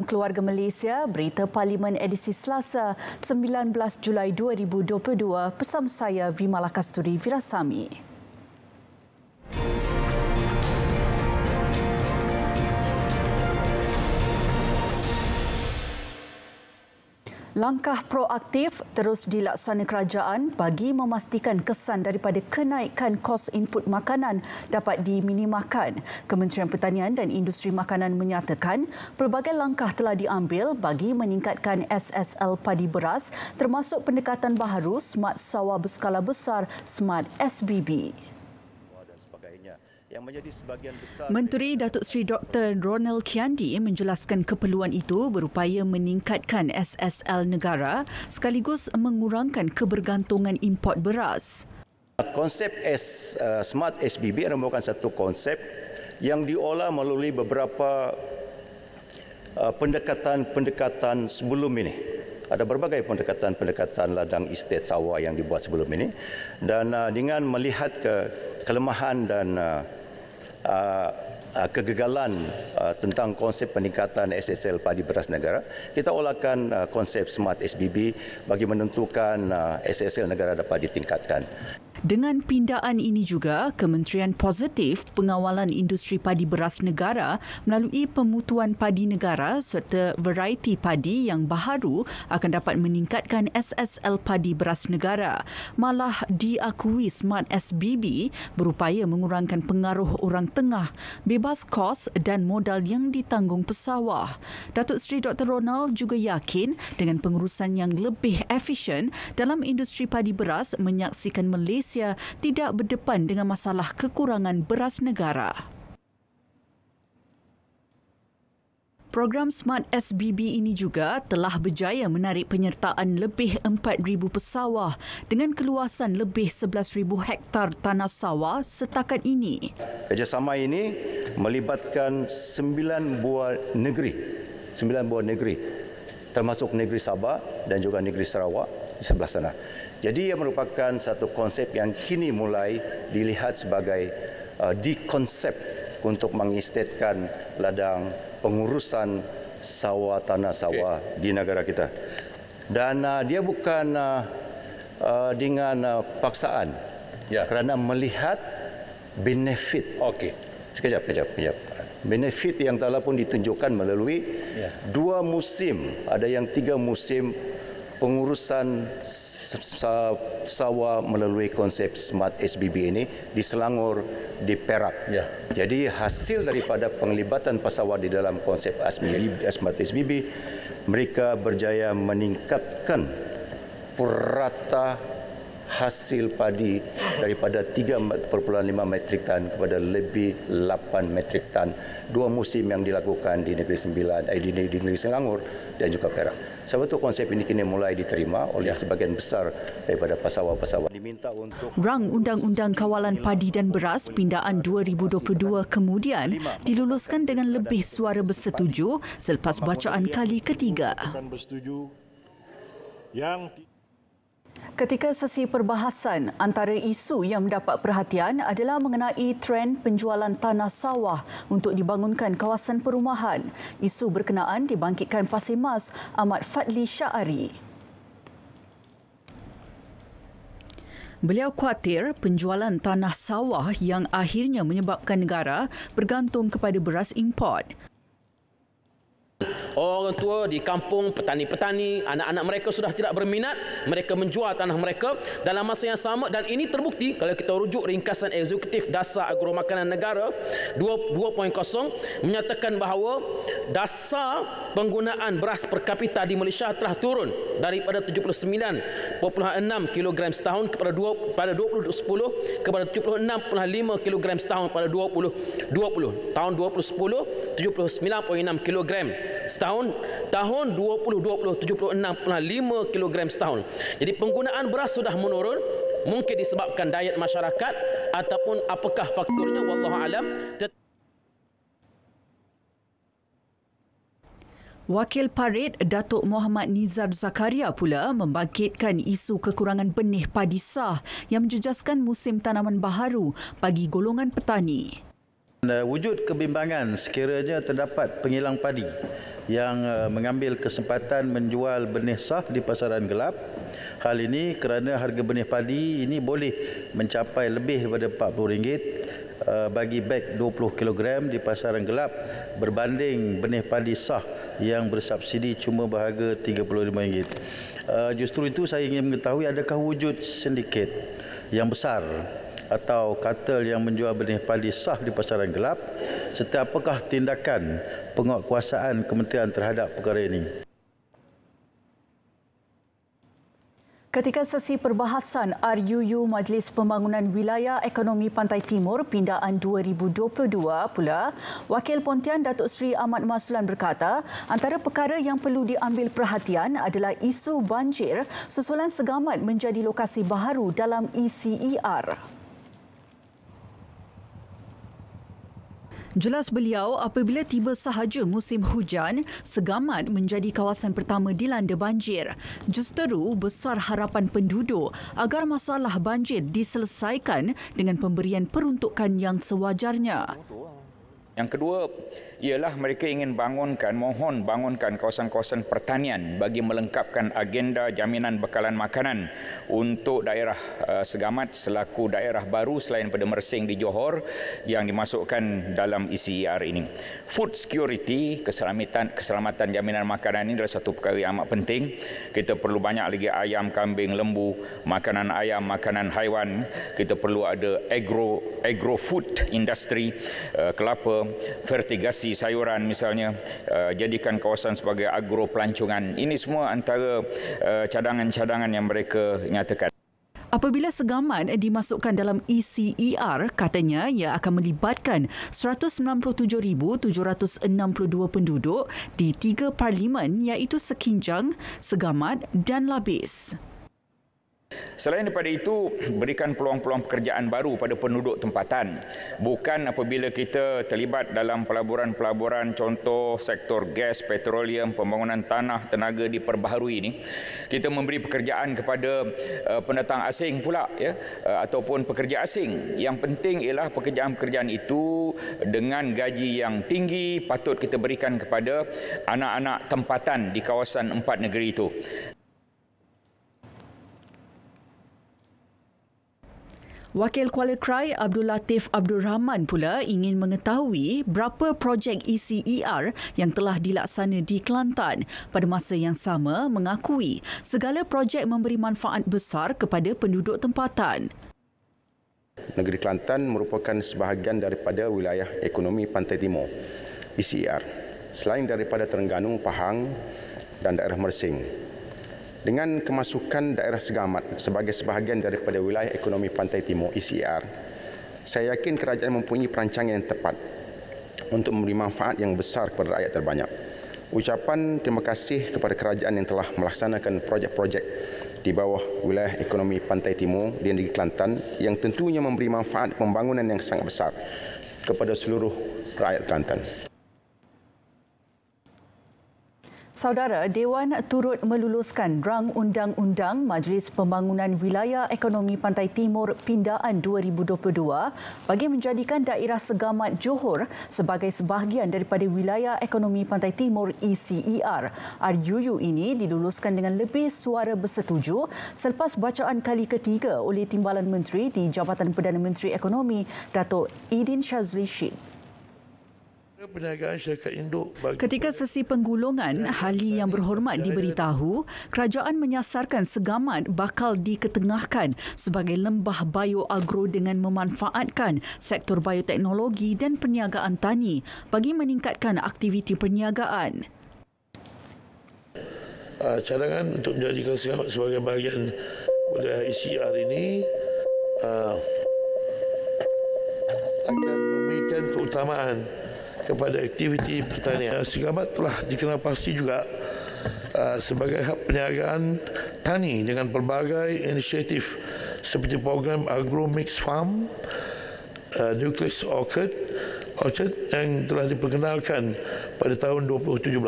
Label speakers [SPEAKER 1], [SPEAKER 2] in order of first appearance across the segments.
[SPEAKER 1] Keluarga Malaysia, Berita Parlimen edisi Selasa 19 Julai 2022 bersama saya Vimala Kasturi Virasami. Langkah proaktif terus dilaksana kerajaan bagi memastikan kesan daripada kenaikan kos input makanan dapat diminimalkan. Kementerian Pertanian dan Industri Makanan menyatakan pelbagai langkah telah diambil bagi meningkatkan SSL padi beras termasuk pendekatan baharu Smart Sawah Berskala Besar Smart SBB. Menteri Datuk Seri Dr. Ronald Kiandi menjelaskan keperluan itu berupaya meningkatkan SSL negara sekaligus mengurangkan kebergantungan import beras.
[SPEAKER 2] Konsep Smart SBB merupakan satu konsep yang diolah melalui beberapa pendekatan sebelum ini. Ada berbagai pendekatan ladang estate sawah yang dibuat sebelum ini, dan dengan melihat kelemahan dan kegagalan tentang konsep peningkatan SSL padi beras negara, kita olahkan konsep Smart SBB bagi menentukan SSL negara dapat ditingkatkan.
[SPEAKER 1] Dengan pindaan ini juga, Kementerian positif pengawalan industri padi beras negara melalui pemutuan padi negara serta varieti padi yang baharu akan dapat meningkatkan SSL padi beras negara. Malah diakui Smart SBB berupaya mengurangkan pengaruh orang tengah, bebas kos dan modal yang ditanggung pesawah. Datuk Seri Dr. Ronald juga yakin dengan pengurusan yang lebih efisien dalam industri padi beras menyaksikan Malaysia tidak berdepan dengan masalah kekurangan beras negara. Program Smart SBB ini juga telah berjaya menarik penyertaan lebih 4,000 pesawah dengan keluasan lebih 11,000 hektar tanah sawah setakat ini.
[SPEAKER 2] Kerjasama ini melibatkan 9 buah negeri, termasuk negeri Sabah dan juga negeri Sarawak di sebelah sana. Jadi ia merupakan satu konsep yang kini mulai dilihat sebagai dikonsep untuk mengistatkan ladang pengurusan sawah, tanah sawah di negara kita. Dan dia bukan dengan paksaan, kerana melihat benefit. Sekejap. Benefit yang telah pun ditunjukkan melalui 2 musim, ada yang 3 musim pengurusan sawah melalui konsep Smart SBB ini di Selangor, di Perak. Jadi hasil daripada penglibatan pesawat di dalam konsep Smart SBB, mereka berjaya meningkatkan purata hasil padi daripada 3,5 metrik tan kepada lebih 8 metrik tan. 2 musim yang dilakukan di Negeri Sembilan, di Negeri Selangor dan juga Perak. Sebab itu konsep ini kini mulai diterima oleh sebagian besar daripada pesawat-pesawat.
[SPEAKER 1] Rang Undang-Undang Kawalan Padi dan Beras Pindaan 2022 kemudian diluluskan dengan lebih suara bersetuju selepas bacaan kali ketiga. Ketika sesi perbahasan, antara isu yang mendapat perhatian adalah mengenai trend penjualan tanah sawah untuk dibangunkan kawasan perumahan. Isu berkenaan dibangkitkan Pasir Mas Ahmad Fadli Syahari. Beliau khawatir penjualan tanah sawah yang akhirnya menyebabkan negara bergantung kepada beras import.
[SPEAKER 3] Orang tua di kampung, petani-petani, anak-anak mereka sudah tidak berminat, mereka menjual tanah mereka dalam masa yang sama, dan ini terbukti kalau kita rujuk ringkasan eksekutif Dasar Agromakanan Negara 2.0 menyatakan bahawa dasar penggunaan beras per kapita di Malaysia telah turun daripada 79.6 kg setahun pada 2010 kepada 76.5 kg setahun pada 2020. Tahun 2010 79.6 kg setahun, tahun 2020 76.5 kg setahun. Jadi penggunaan beras sudah menurun, mungkin disebabkan diet masyarakat ataupun apakah faktornya, wallahu alam.
[SPEAKER 1] Wakil Parit Datuk Muhammad Nizar Zakaria pula membangkitkan isu kekurangan benih padi sah yang menjejaskan musim tanaman baharu bagi golongan petani.
[SPEAKER 4] Wujud kebimbangan sekiranya terdapat pengilang padi yang mengambil kesempatan menjual benih sah di pasaran gelap. Hal ini kerana harga benih padi ini boleh mencapai lebih daripada RM40 bagi beg 20 kg di pasaran gelap berbanding benih padi sah yang bersubsidi cuma berharga RM35. Justru itu saya ingin mengetahui, adakah wujud sindiket yang besar atau kartel yang menjual benih padi sah di pasaran gelap, serta apakah tindakan penguatkuasaan kementerian terhadap perkara ini?
[SPEAKER 1] Ketika sesi perbahasan RUU Majlis Pembangunan Wilayah Ekonomi Pantai Timur Pindaan 2022 pula, Wakil Pontian Datuk Seri Ahmad Maslan berkata, antara perkara yang perlu diambil perhatian adalah isu banjir susulan Segamat menjadi lokasi baharu dalam ECER. Jelas beliau, apabila tiba sahaja musim hujan, Segamat menjadi kawasan pertama dilanda banjir. Justeru, besar harapan penduduk agar masalah banjir diselesaikan dengan pemberian peruntukan yang sewajarnya.
[SPEAKER 5] Yang kedua ialah mereka ingin mohon bangunkan kawasan-kawasan pertanian bagi melengkapkan agenda jaminan bekalan makanan untuk daerah Segamat selaku daerah baru selain pada Mersing di Johor yang dimasukkan dalam ECER ini. Food security, keselamatan jaminan makanan ini adalah satu perkara yang amat penting. Kita perlu banyak lagi ayam, kambing, lembu, makanan ayam, makanan haiwan. Kita perlu ada agro food industry, kelapa, fertigasi sayuran misalnya, jadikan kawasan sebagai agro pelancongan. Ini semua antara cadangan-cadangan yang mereka nyatakan.
[SPEAKER 1] Apabila Segamat dimasukkan dalam ECER, katanya ia akan melibatkan 197,762 penduduk di 3 parlimen iaitu Sekinjang, Segamat dan Labis.
[SPEAKER 5] Selain daripada itu, berikan peluang-peluang pekerjaan baru pada penduduk tempatan. Bukan apabila kita terlibat dalam pelaburan-pelaburan, contoh sektor gas, petroleum, pembangunan tanah, tenaga diperbaharui ini, kita memberi pekerjaan kepada pendatang asing pula, ataupun pekerja asing. Yang penting ialah pekerjaan-pekerjaan itu dengan gaji yang tinggi patut kita berikan kepada anak-anak tempatan di kawasan 4 negeri itu.
[SPEAKER 1] Wakil Kuala Krai Abdul Latif Abdul Rahman pula ingin mengetahui berapa projek ECER yang telah dilaksana di Kelantan. Pada masa yang sama, mengakui segala projek memberi manfaat besar kepada penduduk tempatan.
[SPEAKER 2] Negeri Kelantan merupakan sebahagian daripada wilayah ekonomi Pantai Timur, ECER, selain daripada Terengganu, Pahang dan daerah Mersing. Dengan kemasukan daerah Segamat sebagai sebahagian daripada wilayah ekonomi Pantai Timur ECER, saya yakin kerajaan mempunyai perancangan yang tepat untuk memberi manfaat yang besar kepada rakyat terbanyak. Ucapan terima kasih kepada kerajaan yang telah melaksanakan projek-projek di bawah wilayah ekonomi Pantai Timur di negeri Kelantan yang tentunya memberi manfaat pembangunan yang sangat besar kepada seluruh rakyat Kelantan.
[SPEAKER 1] Saudara, Dewan turut meluluskan rang Undang-Undang Majlis Pembangunan Wilayah Ekonomi Pantai Timur Pindaan 2022 bagi menjadikan daerah Segamat Johor sebagai sebahagian daripada Wilayah Ekonomi Pantai Timur ECER. RUU ini diluluskan dengan lebih suara bersetuju selepas bacaan kali ketiga oleh Timbalan Menteri di Jabatan Perdana Menteri Ekonomi, Datuk Idin Shazli Syed. Ketika sesi penggulungan, ahli yang berhormat diberitahu kerajaan menyasarkan Segamat bakal diketengahkan sebagai lembah bioagro dengan memanfaatkan sektor bioteknologi dan perniagaan tani bagi meningkatkan aktiviti perniagaan.
[SPEAKER 6] Cadangan untuk menjadikan Segamat sebagai bahagian wilayah ECER ini akan memberikan keutamaan kepada aktiviti pertanian. Segamat telah dikenal pasti juga sebagai hub perniagaan tani dengan pelbagai inisiatif seperti program Agro Mix Farm, Nucleus Orchard yang telah diperkenalkan pada tahun 2017.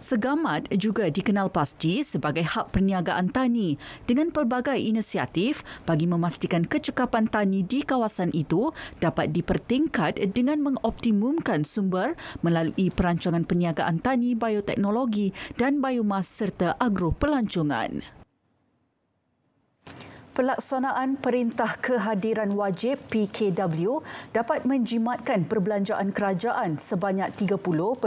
[SPEAKER 1] Segamat juga dikenal pasti sebagai hub perniagaan tani dengan pelbagai inisiatif bagi memastikan kecekapan tani di kawasan itu dapat dipertingkat dengan mengoptimumkan sumber melalui perancangan perniagaan tani, bioteknologi dan biomas serta agropelancongan. Pelaksanaan Perintah Kehadiran Wajib PKW dapat menjimatkan perbelanjaan kerajaan sebanyak 30.6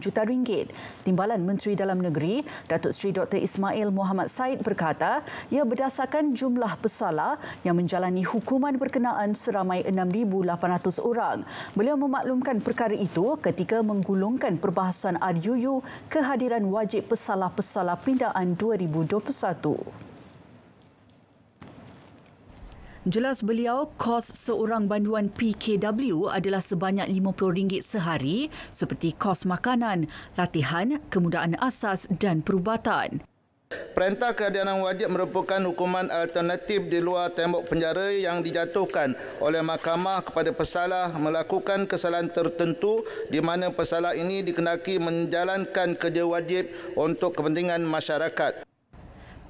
[SPEAKER 1] juta ringgit. Timbalan Menteri Dalam Negeri, Datuk Seri Dr. Ismail Muhammad Said berkata, ia berdasarkan jumlah pesalah yang menjalani hukuman berkenaan seramai 6,800 orang. Beliau memaklumkan perkara itu ketika menggulungkan perbahasan RUU Kehadiran Wajib Pesalah-Pesalah Pindaan 2021. Jelas beliau, kos seorang banduan PKW adalah sebanyak RM50 sehari seperti kos makanan, latihan, kemudahan asas dan perubatan.
[SPEAKER 4] Perintah kehadiran wajib merupakan hukuman alternatif di luar tembok penjara yang dijatuhkan oleh mahkamah kepada pesalah melakukan kesalahan tertentu di mana pesalah ini dikenaki menjalankan kerja wajib untuk kepentingan masyarakat.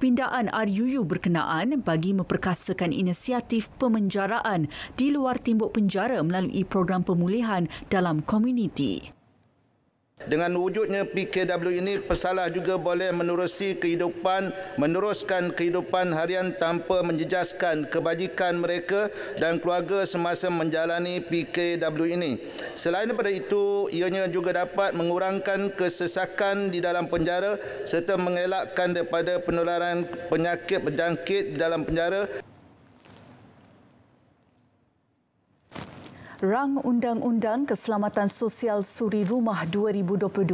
[SPEAKER 1] Pindaan RUU berkenaan bagi memperkasakan inisiatif pemenjaraan di luar tembok penjara melalui program pemulihan dalam komuniti.
[SPEAKER 4] Dengan wujudnya PKW ini, pesalah juga boleh meneruskan kehidupan harian tanpa menjejaskan kebajikan mereka dan keluarga semasa menjalani PKW ini. Selain daripada itu, ianya juga dapat mengurangkan kesesakan di dalam penjara serta mengelakkan daripada penularan penyakit berjangkit di dalam penjara.
[SPEAKER 1] Rang Undang-Undang Keselamatan Sosial Suri Rumah 2022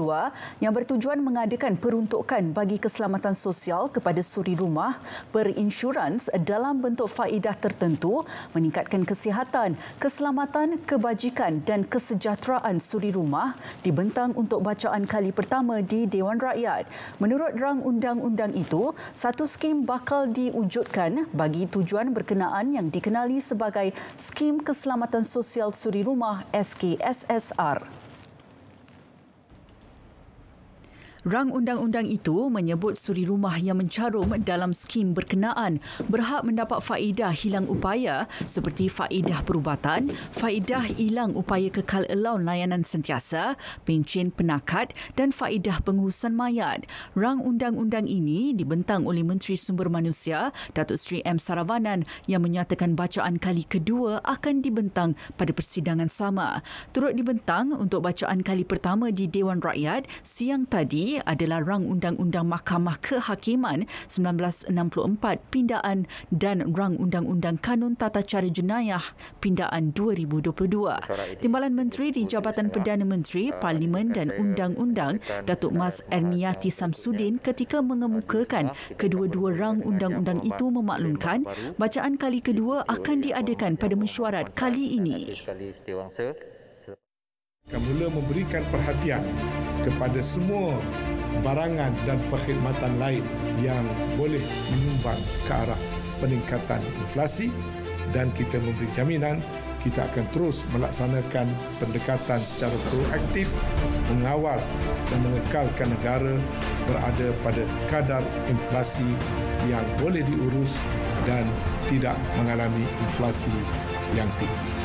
[SPEAKER 1] yang bertujuan mengadakan peruntukan bagi keselamatan sosial kepada suri rumah berinsurans dalam bentuk faedah tertentu meningkatkan kesihatan, keselamatan, kebajikan dan kesejahteraan suri rumah dibentang untuk bacaan kali pertama di Dewan Rakyat. Menurut rang undang-undang itu, satu skim bakal diwujudkan bagi tujuan berkenaan yang dikenali sebagai Skim Keselamatan Sosial Suri Rumah SKSSR. Rang undang-undang itu menyebut suri rumah yang mencarum dalam skim berkenaan berhak mendapat faedah hilang upaya seperti faedah perubatan, faedah hilang upaya kekal allowance layanan sentiasa, pencen penakat dan faedah pengurusan mayat. Rang undang-undang ini dibentang oleh Menteri Sumber Manusia Datuk Seri M. Saravanan yang menyatakan bacaan kali kedua akan dibentang pada persidangan sama. Turut dibentang untuk bacaan kali pertama di Dewan Rakyat siang tadi adalah rang undang-undang Mahkamah Kehakiman 1964 Pindaan dan rang undang-undang Kanun Tata Cara Jenayah Pindaan 2022. Timbalan Menteri di Jabatan Perdana Menteri, Parlimen dan Undang-Undang Datuk Mas Ermiati Samsudin ketika mengemukakan kedua-dua rang undang-undang itu memaklumkan bacaan kali kedua akan diadakan pada mesyuarat kali ini.
[SPEAKER 7] Mula memberikan perhatian kepada semua barangan dan perkhidmatan lain yang boleh menyumbang ke arah peningkatan inflasi dan kita memberi jaminan kita akan terus melaksanakan pendekatan secara proaktif mengawal dan mengekalkan negara berada pada kadar inflasi yang boleh diurus dan tidak mengalami inflasi yang tinggi.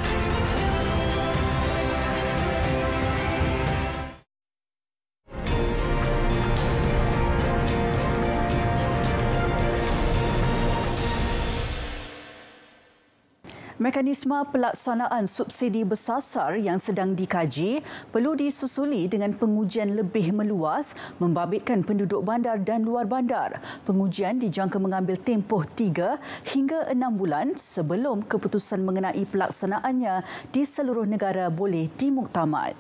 [SPEAKER 1] Mekanisme pelaksanaan subsidi bersasar yang sedang dikaji perlu disusuli dengan pengujian lebih meluas membabitkan penduduk bandar dan luar bandar. Pengujian dijangka mengambil tempoh 3 hingga 6 bulan sebelum keputusan mengenai pelaksanaannya di seluruh negara boleh dimuktamad.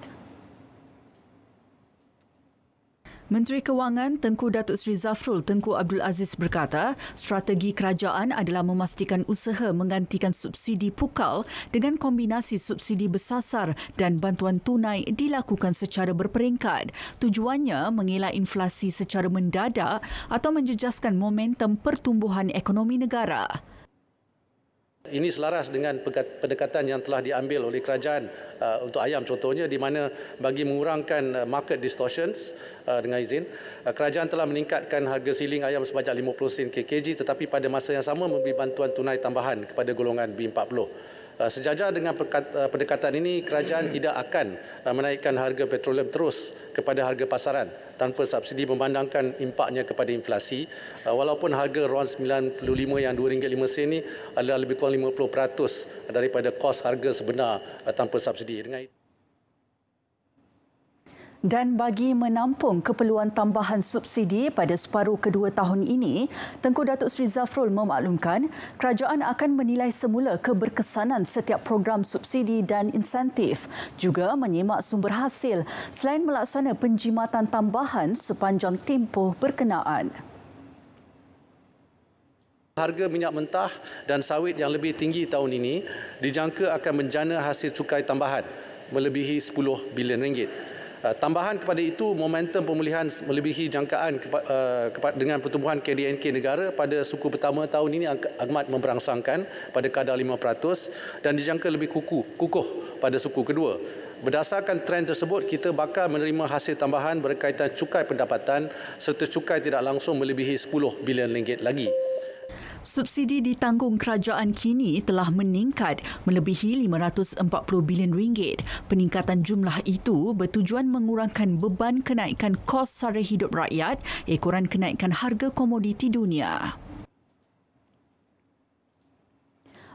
[SPEAKER 1] Menteri Kewangan Tengku Datuk Seri Zafrul Tengku Abdul Aziz berkata, strategi kerajaan adalah memastikan usaha menggantikan subsidi pukal dengan kombinasi subsidi bersasar dan bantuan tunai dilakukan secara berperingkat. Tujuannya mengelak inflasi secara mendadak atau menjejaskan momentum pertumbuhan ekonomi negara.
[SPEAKER 8] Ini selaras dengan pendekatan yang telah diambil oleh kerajaan untuk ayam contohnya, di mana bagi mengurangkan market distortions dengan izin, kerajaan telah meningkatkan harga siling ayam sebanyak 50 sen kg, tetapi pada masa yang sama memberi bantuan tunai tambahan kepada golongan B40. Sejajar dengan pendekatan ini, kerajaan tidak akan menaikkan harga petroleum terus kepada harga pasaran tanpa subsidi memandangkan impaknya kepada inflasi. Walaupun harga RON 95 yang RM2.05 ini adalah lebih kurang 50% daripada kos harga sebenar tanpa subsidi. Dengan itu,
[SPEAKER 1] dan bagi menampung keperluan tambahan subsidi pada separuh kedua tahun ini, Tengku Datuk Seri Zafrul memaklumkan kerajaan akan menilai semula keberkesanan setiap program subsidi dan insentif, juga menyemak sumber hasil selain melaksana penjimatan tambahan sepanjang tempoh berkenaan.
[SPEAKER 8] Harga minyak mentah dan sawit yang lebih tinggi tahun ini dijangka akan menjana hasil cukai tambahan melebihi RM10 bilion. Tambahan kepada itu, momentum pemulihan melebihi jangkaan dengan pertumbuhan KDNK negara pada suku pertama tahun ini amat memberangsangkan pada kadar 5% dan dijangka lebih kukuh pada suku kedua. Berdasarkan trend tersebut, kita bakal menerima hasil tambahan berkaitan cukai pendapatan serta cukai tidak langsung melebihi RM10 bilion lagi.
[SPEAKER 1] Subsidi ditanggung kerajaan kini telah meningkat melebihi RM540 bilion. Peningkatan jumlah itu bertujuan mengurangkan beban kenaikan kos sara hidup rakyat ekoran kenaikan harga komoditi dunia.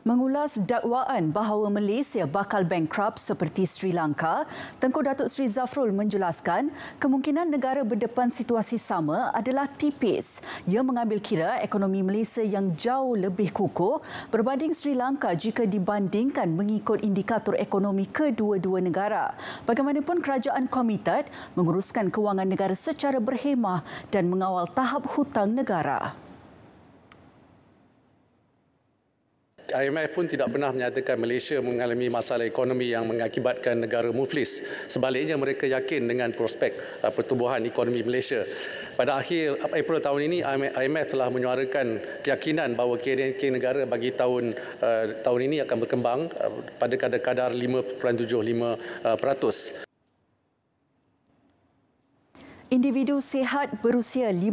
[SPEAKER 1] Mengulas dakwaan bahawa Malaysia bakal bankrupt seperti Sri Lanka, Tengku Datuk Seri Zafrul menjelaskan kemungkinan negara berdepan situasi sama adalah tipis. Ia mengambil kira ekonomi Malaysia yang jauh lebih kukuh berbanding Sri Lanka jika dibandingkan mengikut indikator ekonomi kedua-dua negara. Bagaimanapun, kerajaan komited menguruskan kewangan negara secara berhemah dan mengawal tahap hutang negara.
[SPEAKER 8] IMF pun tidak pernah menyatakan Malaysia mengalami masalah ekonomi yang mengakibatkan negara muflis. Sebaliknya, mereka yakin dengan prospek pertumbuhan ekonomi Malaysia. Pada akhir April tahun ini, IMF telah menyuarakan keyakinan bahawa KDNK negara bagi tahun ini akan berkembang pada kadar 5.75%.
[SPEAKER 1] Individu sihat berusia 50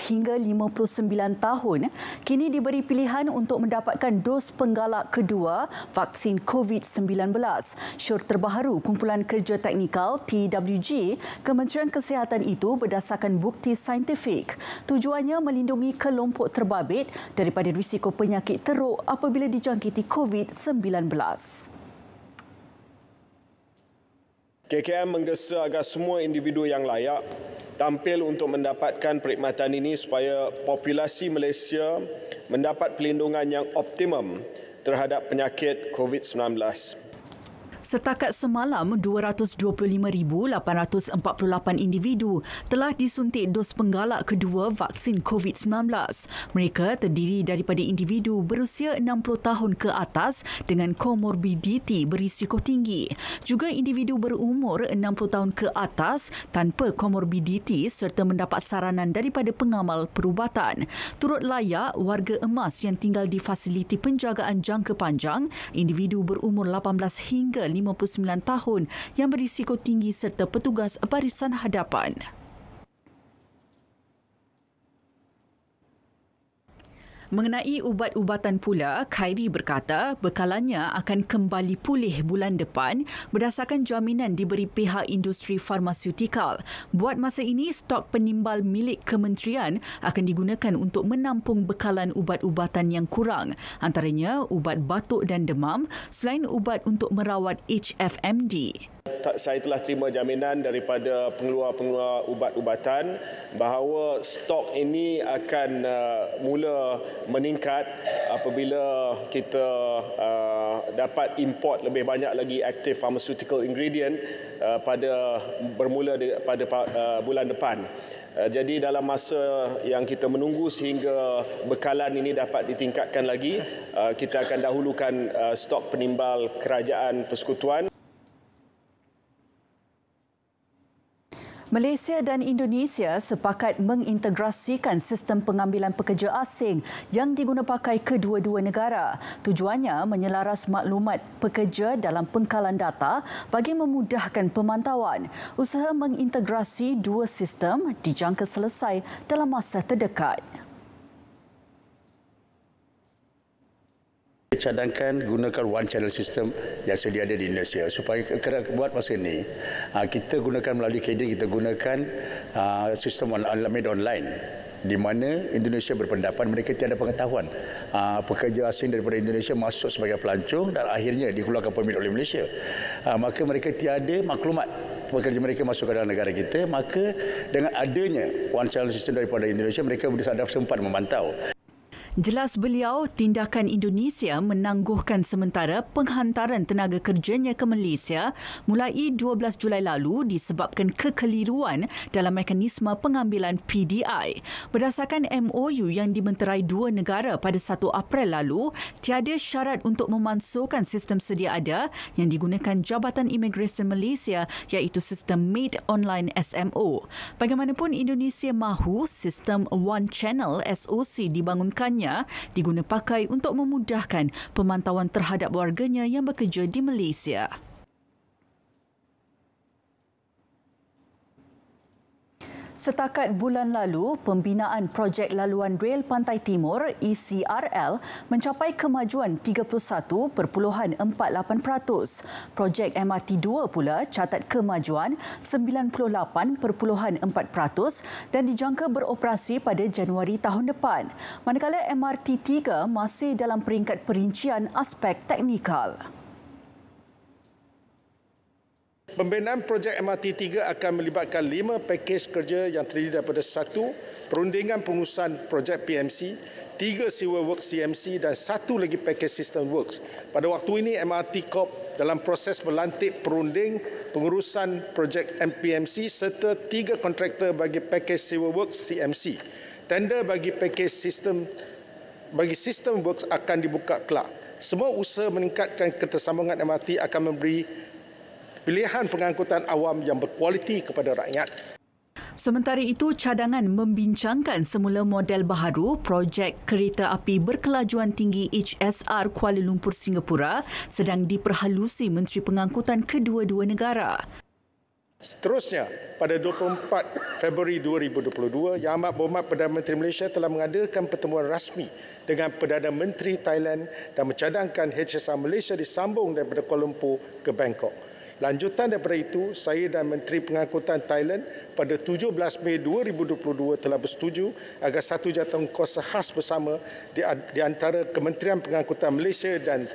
[SPEAKER 1] hingga 59 tahun kini diberi pilihan untuk mendapatkan dos penggalak kedua vaksin COVID-19. Syur terbaharu Kumpulan Kerja Teknikal TWG Kementerian Kesihatan itu berdasarkan bukti saintifik. Tujuannya melindungi kelompok terbabit daripada risiko penyakit teruk apabila dijangkiti COVID-19.
[SPEAKER 9] KKM menggesa agar semua individu yang layak tampil untuk mendapatkan perkhidmatan ini supaya populasi Malaysia mendapat perlindungan yang optimum terhadap penyakit COVID-19.
[SPEAKER 1] Setakat semalam, 225,848 individu telah disuntik dos penggalak kedua vaksin COVID-19. Mereka terdiri daripada individu berusia 60 tahun ke atas dengan komorbiditi berisiko tinggi. Juga individu berumur 60 tahun ke atas tanpa komorbiditi serta mendapat saranan daripada pengamal perubatan. Turut layak warga emas yang tinggal di fasiliti penjagaan jangka panjang, individu berumur 18 hingga 59 tahun yang berisiko tinggi serta petugas barisan hadapan. Mengenai ubat-ubatan pula, Khairi berkata bekalannya akan kembali pulih bulan depan berdasarkan jaminan diberi pihak industri farmaseutikal. Buat masa ini, stok penimbal milik kementerian akan digunakan untuk menampung bekalan ubat-ubatan yang kurang, antaranya ubat batuk dan demam selain ubat untuk merawat HFMD.
[SPEAKER 9] Saya telah terima jaminan daripada pengeluar-pengeluar ubat-ubatan bahawa stok ini akan mula meningkat apabila kita dapat import lebih banyak lagi active pharmaceutical ingredient bermula pada bulan depan. Jadi dalam masa yang kita menunggu sehingga bekalan ini dapat ditingkatkan lagi, kita akan dahulukan stok penimbal kerajaan persekutuan.
[SPEAKER 1] Malaysia dan Indonesia sepakat mengintegrasikan sistem pengambilan pekerja asing yang diguna pakai kedua-dua negara. Tujuannya menyelaras maklumat pekerja dalam pengkalan data bagi memudahkan pemantauan. Usaha mengintegrasi dua sistem dijangka selesai dalam masa terdekat.
[SPEAKER 2] Cadangkan gunakan one channel system yang sedia ada di Indonesia supaya buat masa ini kita gunakan melalui KD, kita gunakan sistem online di mana Indonesia berpendapat mereka tiada pengetahuan pekerja asing daripada Indonesia masuk sebagai pelancong dan akhirnya dikeluarkan permit oleh Malaysia, maka mereka tiada maklumat pekerja mereka masuk ke dalam negara kita. Maka dengan adanya one channel system daripada Indonesia, mereka boleh sempat memantau.
[SPEAKER 1] Jelas beliau, tindakan Indonesia menangguhkan sementara penghantaran tenaga kerjanya ke Malaysia mulai 12 Julai lalu disebabkan kekeliruan dalam mekanisme pengambilan PDI. Berdasarkan MOU yang dimenterai dua negara pada 1 April lalu, tiada syarat untuk memansuhkan sistem sedia ada yang digunakan Jabatan Imigresen Malaysia iaitu sistem Made Online SMO. Bagaimanapun, Indonesia mahu sistem One Channel SOC dibangunkannya diguna pakai untuk memudahkan pemantauan terhadap warganya yang bekerja di Malaysia. Setakat bulan lalu, pembinaan projek laluan rel Pantai Timur ECRL mencapai kemajuan 31.48%. Projek MRT2 pula catat kemajuan 98.4% dan dijangka beroperasi pada Januari tahun depan. Manakala MRT3 masih dalam peringkat perincian aspek teknikal.
[SPEAKER 6] Pembinaan projek MRT3 akan melibatkan 5 pakej kerja yang terdiri daripada 1. Perundingan pengurusan projek PMC, 3 Civil Works CMC dan 1 lagi pakej System Works. Pada waktu ini MRT Corp dalam proses melantik perunding pengurusan projek MPMC serta 3 kontraktor bagi pakej Civil Works CMC. Tender bagi pakej System Works akan dibuka kelak. Semua usaha meningkatkan ketersambungan MRT akan memberi pilihan pengangkutan awam yang berkualiti kepada rakyat.
[SPEAKER 1] Sementara itu, cadangan membincangkan semula model baharu projek kereta api berkelajuan tinggi HSR Kuala Lumpur Singapura sedang diperhalusi Menteri Pengangkutan kedua-dua negara.
[SPEAKER 6] Seterusnya, pada 24 Februari 2022, Yang Amat Berhormat Perdana Menteri Malaysia telah mengadakan pertemuan rasmi dengan Perdana Menteri Thailand dan mencadangkan HSR Malaysia disambung daripada Kuala Lumpur ke Bangkok. Lanjutan daripada itu, saya dan Menteri Pengangkutan Thailand pada 17 Mei 2022 telah bersetuju agar satu jawatan kuasa khas bersama di antara Kementerian Pengangkutan Malaysia dan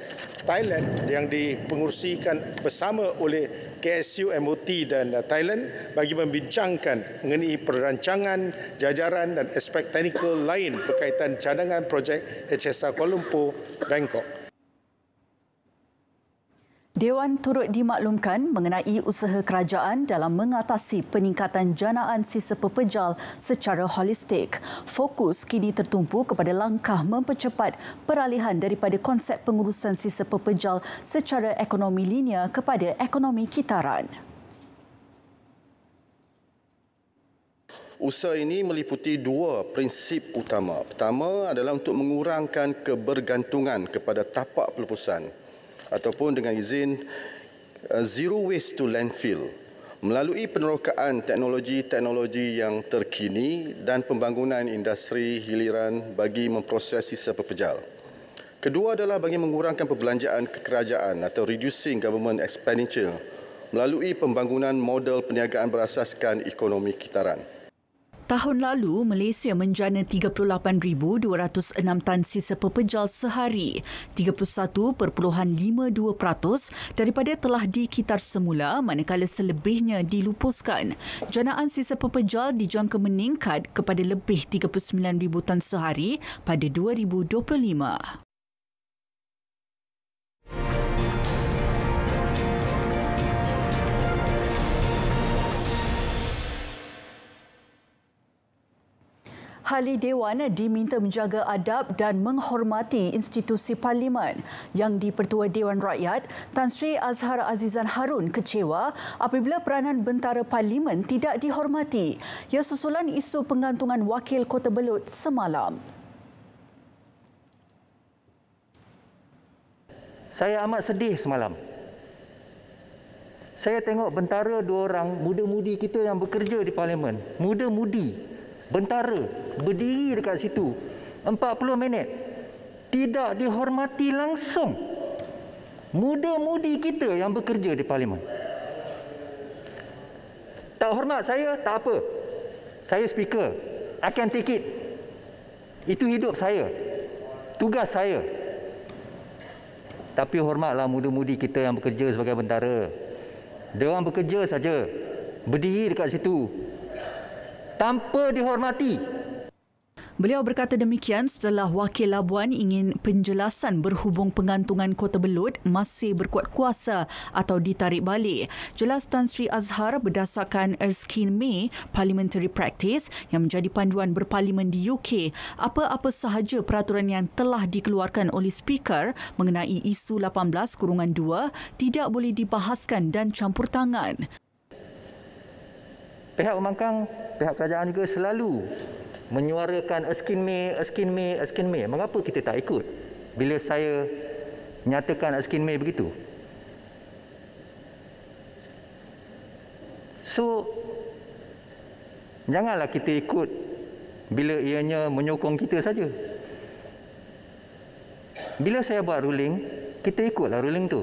[SPEAKER 6] Thailand yang dipengurusikan bersama oleh KSU, MOT dan Thailand bagi membincangkan mengenai perancangan, jajaran dan aspek teknikal lain berkaitan cadangan projek HSR Kuala Lumpur, Bangkok.
[SPEAKER 1] Dewan turut dimaklumkan mengenai usaha kerajaan dalam mengatasi peningkatan janaan sisa pepejal secara holistik. Fokus kini tertumpu kepada langkah mempercepat peralihan daripada konsep pengurusan sisa pepejal secara ekonomi linear kepada ekonomi kitaran.
[SPEAKER 10] Usaha ini meliputi 2 prinsip utama. Pertama adalah untuk mengurangkan kebergantungan kepada tapak pelepasan ataupun dengan izin zero waste to landfill melalui penerokaan teknologi yang terkini dan pembangunan industri hiliran bagi memproses sisa pepejal. Kedua adalah bagi mengurangkan perbelanjaan kekerajaan atau reducing government expenditure melalui pembangunan model perniagaan berasaskan ekonomi kitaran.
[SPEAKER 1] Tahun lalu, Malaysia menjana 38,206 tan sisa pepejal sehari, 31.52% daripada telah dikitar semula manakala selebihnya dilupuskan. Janaan sisa pepejal dijangka meningkat kepada lebih 39,000 tan sehari pada 2025. Ahli Dewan diminta menjaga adab dan menghormati institusi Parlimen. Yang di-Pertua Dewan Rakyat, Tan Sri Azhar Azizan Harun kecewa apabila peranan bentara Parlimen tidak dihormati. Ia susulan isu penggantungan wakil Kota Belud semalam.
[SPEAKER 11] Saya amat sedih semalam. Saya tengok bentara 2 orang muda-mudi kita yang bekerja di Parlimen. Muda-mudi. Bentara berdiri dekat situ 40 minit. Tidak dihormati langsung. Muda-mudi kita yang bekerja di Parlimen. Tak hormat saya, tak apa. Saya speaker. I can take it. Itu hidup saya. Tugas saya. Tapi hormatlah muda-mudi kita yang bekerja sebagai bentara. Dia orang bekerja saja. Berdiri dekat situ. Tanpa dihormati.
[SPEAKER 1] Beliau berkata demikian setelah Wakil Labuan ingin penjelasan berhubung pengantungan Kota Belud masih berkuat kuasa atau ditarik balik. Jelas Tan Sri Azhar berdasarkan Erskine May Parliamentary Practice yang menjadi panduan berparlimen di UK, apa-apa sahaja peraturan yang telah dikeluarkan oleh Speaker mengenai isu 18/2 tidak boleh dibahaskan dan campur tangan.
[SPEAKER 11] Pihak pembangkang, pihak kerajaan juga selalu menyuarakan Erskine May. Mengapa kita tak ikut bila saya nyatakan Erskine May begitu? So, janganlah kita ikut bila ianya menyokong kita saja. Bila saya buat ruling, kita ikutlah ruling tu.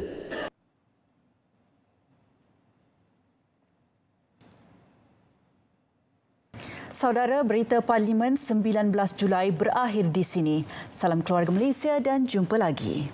[SPEAKER 1] Saudara, berita Parlimen 19 Julai berakhir di sini. Salam keluarga Malaysia dan jumpa lagi.